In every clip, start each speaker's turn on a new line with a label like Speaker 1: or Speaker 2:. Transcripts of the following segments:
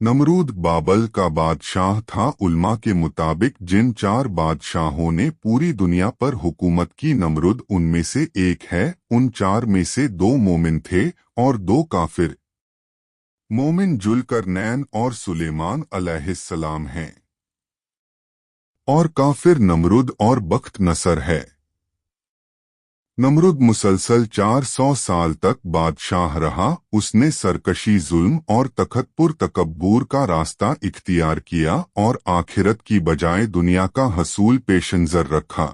Speaker 1: नमरूद बाबल का बादशाह था। उल्मा के मुताबिक जिन 4 बादशाहों ने पूरी दुनिया पर हुकूमत की, नमरूद उनमें से एक है। उन 4 में से 2 मोमिन थे और 2 काफिर। मोमिन जुल्करनैन और सुलेमान अलैहिस्सलाम हैं, और काफिर नमरूद और बख्त नसर है। नमरूद मुसलसल 400 साल तक बादशाह रहा। उसने सरकशी, जुल्म और तकब्बुर का रास्ता इख्तियार किया और आखिरत की बजाय दुनिया का हसूल पेशनजर रखा।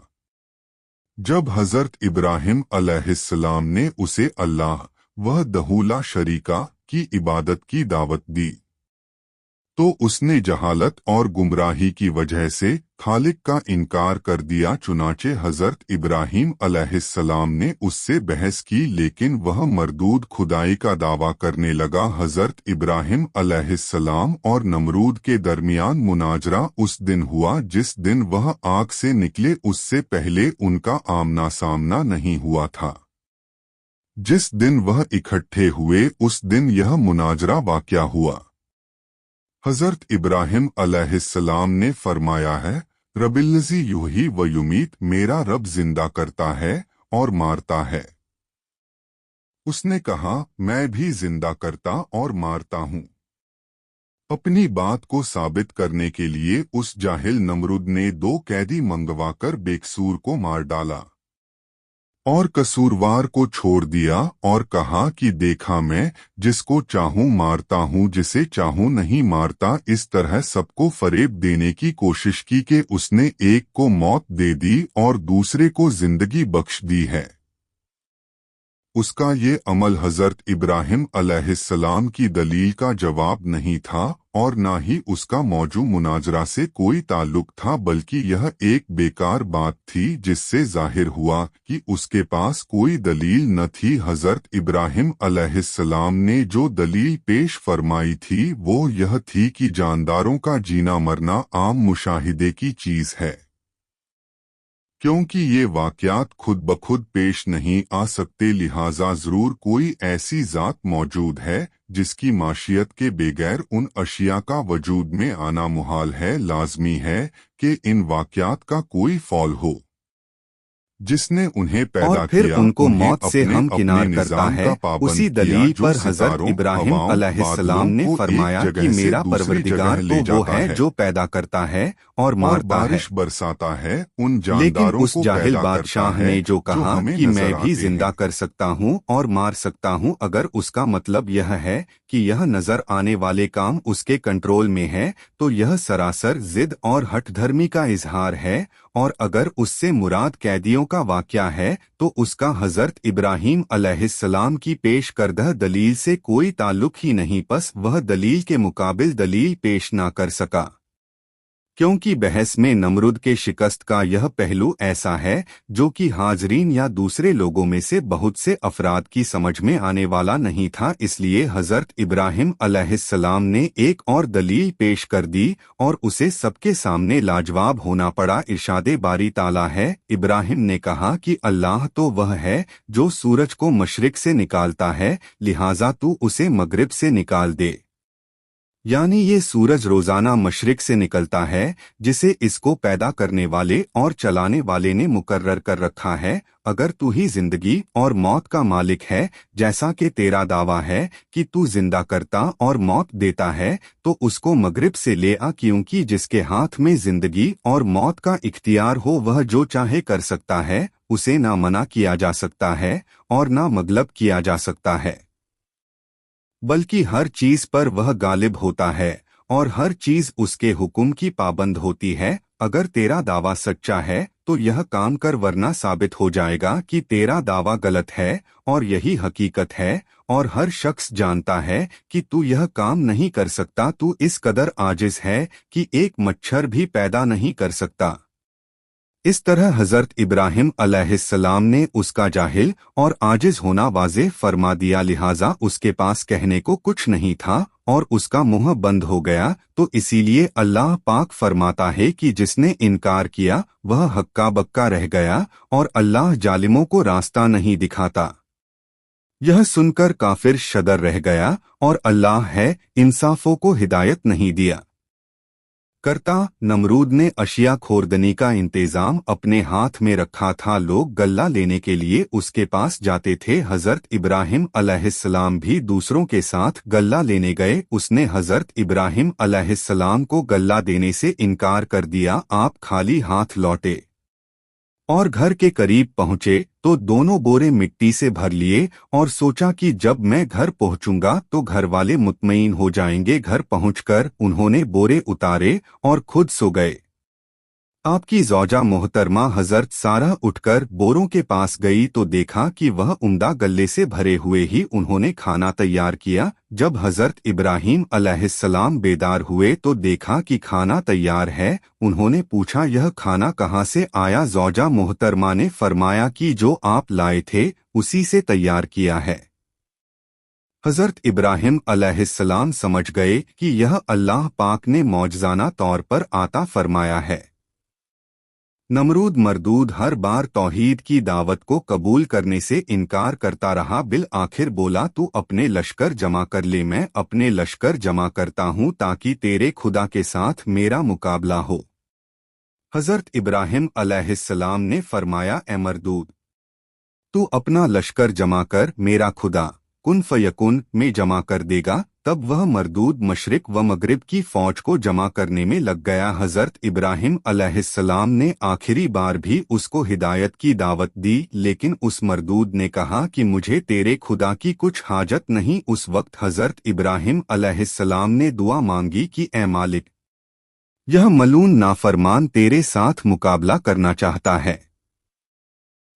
Speaker 1: जब हजरत इब्राहिम अलैहिस्सलाम ने उसे अल्लाह वहदहू ला शरीका की इबादत की दावत दी, तो उसने जहालत और गुमराही की वजह से खालिक का इनकार कर दिया। चुनाचे हजरत इब्राहिम अलैहिस्सलाम ने उससे बहस की, लेकिन वह मरदूद खुदाई का दावा करने लगा। हजरत इब्राहिम अलैहिस्सलाम और नमरूद के दरमियान मुनाजरा उस दिन हुआ जिस दिन वह आग से निकले, उससे पहले उनका आमना सामना नहीं हुआ था। जिस दिन वह इकट्ठे हुए उस दिन यह मुनाजरा वाक़या हुआ। हजरत इब्राहिम अलैहिस्सलाम ने फरमाया है, रबिल्लज़ी युही व युमीत, मेरा रब जिंदा करता है और मारता है। उसने कहा, मैं भी जिंदा करता और मारता हूँ। अपनी बात को साबित करने के लिए उस जाहिल नमरूद ने 2 कैदी मंगवाकर बेकसूर को मार डाला और कसूरवार को छोड़ दिया और कहा कि देखा, मैं जिसको चाहूं मारता हूं, जिसे चाहूं नहीं मारता। इस तरह सबको फरेब देने की कोशिश की कि उसने एक को मौत दे दी और दूसरे को जिंदगी बख्श दी है। उसका ये अमल हजरत इब्राहिम अलैहिस्सलाम की दलील का जवाब नहीं था और ना ही उसका मौजू मुनाजरा से कोई ताल्लुक था, बल्कि यह एक बेकार बात थी जिससे जाहिर हुआ कि उसके पास कोई दलील न थी। हजरत इब्राहिम अलैहिस्सलाम ने जो दलील पेश फरमाई थी वो यह थी कि जानदारों का जीना मरना आम मुशाहिदे की चीज है, क्योंकि ये वाक़यात खुद ब खुद पेश नहीं आ सकते, लिहाजा ज़रूर कोई ऐसी ज़ात मौजूद है जिसकी माशियत के बगैर उन अशिया का वजूद में आना मुहाल है। लाज़मी है कि इन वाक़यात का कोई फौल हो जिसने उन्हें पैदा
Speaker 2: और फिर
Speaker 1: किया,
Speaker 2: उनको
Speaker 1: उन्हें
Speaker 2: मौत से
Speaker 1: अपने
Speaker 2: हमकिनार
Speaker 1: अपने
Speaker 2: करता
Speaker 1: निज़ाम
Speaker 2: है।
Speaker 1: का पाबंद
Speaker 2: उसी
Speaker 1: किया,
Speaker 2: दलील
Speaker 1: जो
Speaker 2: पर हजरत
Speaker 1: सितारों,
Speaker 2: इब्राहिम
Speaker 1: हवाओं,
Speaker 2: अलैहिस्सलाम
Speaker 1: बादलों
Speaker 2: ने
Speaker 1: को
Speaker 2: फरमाया
Speaker 1: एक
Speaker 2: कि
Speaker 1: जगह से
Speaker 2: मेरा
Speaker 1: दूसरी
Speaker 2: परवरदिगार
Speaker 1: जगह
Speaker 2: तो
Speaker 1: ले
Speaker 2: वो
Speaker 1: जाता
Speaker 2: है
Speaker 1: है
Speaker 2: जो पैदा करता है और
Speaker 1: और
Speaker 2: मारता है।
Speaker 1: बारिश बरसाता है। उन
Speaker 2: लेकिन
Speaker 1: जानदारों
Speaker 2: उस
Speaker 1: को
Speaker 2: जाहिल
Speaker 1: पैदा करता
Speaker 2: बादशाह
Speaker 1: है
Speaker 2: ने जो
Speaker 1: जो
Speaker 2: कहा
Speaker 1: हमें
Speaker 2: कि
Speaker 1: नजर
Speaker 2: मैं भी
Speaker 1: आते
Speaker 2: जिंदा
Speaker 1: हैं।
Speaker 2: कर सकता हूँ और मार सकता हूँ, अगर उसका मतलब यह है कि यह नजर आने वाले काम उसके कंट्रोल में है, तो यह सरासर जिद और हठधर्मी का इजहार है। और अगर उससे मुराद कैदियों का वाक़या है तो उसका हजरत इब्राहिम अलैहिस्सलाम की पेश करदह दलील से कोई ताल्लुक ही नहीं, बस वह दलील के मुकाबिल दलील पेश ना कर सका। क्योंकि बहस में नमरूद के शिकस्त का यह पहलू ऐसा है जो कि हाजरीन या दूसरे लोगों में से बहुत से अफराद की समझ में आने वाला नहीं था, इसलिए हजरत इब्राहिम अलैहिस्सलाम ने एक और दलील पेश कर दी और उसे सबके सामने लाजवाब होना पड़ा। इरशादे बारी ताला है, इब्राहिम ने कहा कि अल्लाह तो वह है जो सूरज को मशरिक से निकालता है, लिहाजा तू उसे मगरिब से निकाल दे। यानी ये सूरज रोजाना मशरिक से निकलता है जिसे इसको पैदा करने वाले और चलाने वाले ने मुकर्रर कर रखा है। अगर तू ही जिंदगी और मौत का मालिक है, जैसा कि तेरा दावा है कि तू जिंदा करता और मौत देता है, तो उसको मगरिब से ले आ, क्योंकि जिसके हाथ में जिंदगी और मौत का इख्तियार हो वह जो चाहे कर सकता है, उसे ना मना किया जा सकता है और ना मगलब किया जा सकता है, बल्कि हर चीज पर वह गालिब होता है और हर चीज उसके हुक्म की पाबंद होती है। अगर तेरा दावा सच्चा है तो यह काम कर, वरना साबित हो जाएगा कि तेरा दावा गलत है और यही हकीकत है। और हर शख्स जानता है कि तू यह काम नहीं कर सकता, तू इस कदर आजिज है कि एक मच्छर भी पैदा नहीं कर सकता। इस तरह हजरत इब्राहिम अलैहिस्सलाम ने उसका जाहिल और आजिज होना वाज़ेह फरमा दिया, लिहाजा उसके पास कहने को कुछ नहीं था और उसका मुंह बंद हो गया। तो इसीलिए अल्लाह पाक फरमाता है कि जिसने इनकार किया वह हक्का बक्का रह गया और अल्लाह जालिमों को रास्ता नहीं दिखाता। यह सुनकर काफिर शदर रह गया और अल्लाह है इंसाफों को हिदायत नहीं दिया करता। नमरूद ने अशिया खोरदनी का इंतजाम अपने हाथ में रखा था। लोग गल्ला लेने के लिए उसके पास जाते थे। हजरत इब्राहिम अलैहिस्सलाम भी दूसरों के साथ गल्ला लेने गए। उसने हजरत इब्राहिम अलैहिस्सलाम को गल्ला देने से इनकार कर दिया। आप खाली हाथ लौटे और घर के करीब पहुंचे तो दोनों बोरे मिट्टी से भर लिए और सोचा कि जब मैं घर पहुंचूंगा तो घर वाले मुतमईन हो जाएंगे। घर पहुंचकर उन्होंने बोरे उतारे और खुद सो गए। आपकी ज़ौजा मोहतरमा हजरत सारा उठकर बोरों के पास गई तो देखा कि वह उम्दा गल्ले से भरे हुए ही उन्होंने खाना तैयार किया। जब हजरत इब्राहिम अलैहिस्सलाम बेदार हुए तो देखा कि खाना तैयार है। उन्होंने पूछा, यह खाना कहाँ से आया? ज़ौजा मोहतरमा ने फरमाया कि जो आप लाए थे उसी से तैयार किया है। हजरत इब्राहिम अलैहिस्सलाम समझ गए कि यह अल्लाह पाक ने मौजज़ाना तौर पर आता फरमाया है। नमरूद मरदूद हर बार तौहीद की दावत को कबूल करने से इनकार करता रहा। बिल आखिर बोला, तू अपने लश्कर जमा कर ले, मैं अपने लश्कर जमा करता हूँ ताकि तेरे खुदा के साथ मेरा मुकाबला हो। हजरत इब्राहिम अलैहिस्सलाम ने फरमाया, ए मरदूद, तू अपना लश्कर जमा कर, मेरा खुदा कुन फयकुन में जमा कर देगा। तब वह मरदूद मशरिक व मगरिब की फौज को जमा करने में लग गया। हजरत इब्राहिम अलैहिस्सलाम ने आखिरी बार भी उसको हिदायत की दावत दी, लेकिन उस मरदूद ने कहा कि मुझे तेरे खुदा की कुछ हाजत नहीं। उस वक्त हजरत इब्राहिम अलैहिस्सलाम ने दुआ मांगी कि ए मालिक, यह मलून नाफरमान तेरे साथ मुकाबला करना चाहता है,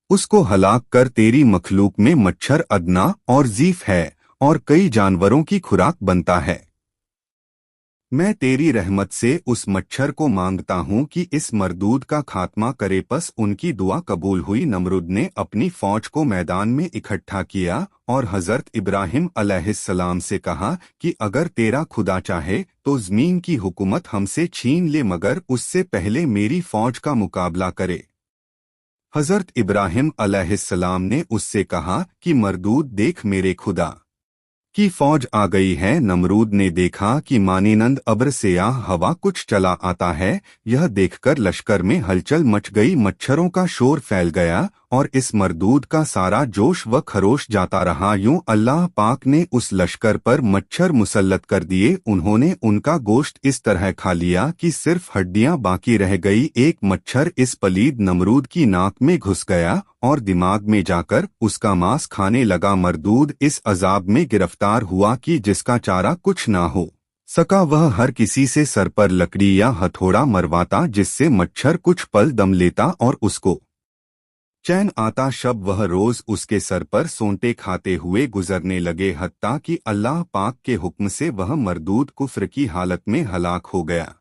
Speaker 2: उसको हलाक कर। तेरी मखलूक में मच्छर अदना और जीफ है और कई जानवरों की खुराक बनता है। मैं तेरी रहमत से उस मच्छर को मांगता हूँ कि इस मरदूद का खात्मा करे। पस उनकी दुआ कबूल हुई। नमरूद ने अपनी फौज को मैदान में इकट्ठा किया और हजरत इब्राहिम अलैहिस्सलाम से कहा कि अगर तेरा खुदा चाहे तो ज़मीन की हुकूमत हमसे छीन ले, मगर उससे पहले मेरी फौज का मुकाबला करे। हजरत इब्राहिम अलैहिस्सलाम ने उससे कहा कि मरदूद, देख, मेरे खुदा की फौज आ गई है। नमरूद ने देखा कि मानिनंद अब्र से हवा कुछ चला आता है। यह देखकर लश्कर में हलचल मच गई, मच्छरों का शोर फैल गया और इस मरदूद का सारा जोश व खरोश जाता रहा। यूं अल्लाह पाक ने उस लश्कर पर मच्छर मुसल्लत कर दिए। उन्होंने उनका गोश्त इस तरह खा लिया कि सिर्फ हड्डियां बाकी रह गई। एक मच्छर इस पलीद नमरूद की नाक में घुस गया और दिमाग में जाकर उसका मांस खाने लगा। मरदूद इस अजाब में गिरफ्तार हुआ कि जिसका चारा कुछ ना हो सका। वह हर किसी से सर पर लकड़ी या हथौड़ा मरवाता, जिससे मच्छर कुछ पल दम लेता और उसको चैन आता। शब वह रोज उसके सर पर सोंटे खाते हुए गुजरने लगे, हत्ता कि अल्लाह पाक के हुक्म से वह मरदूद कुफ्र की हालत में हलाक हो गया।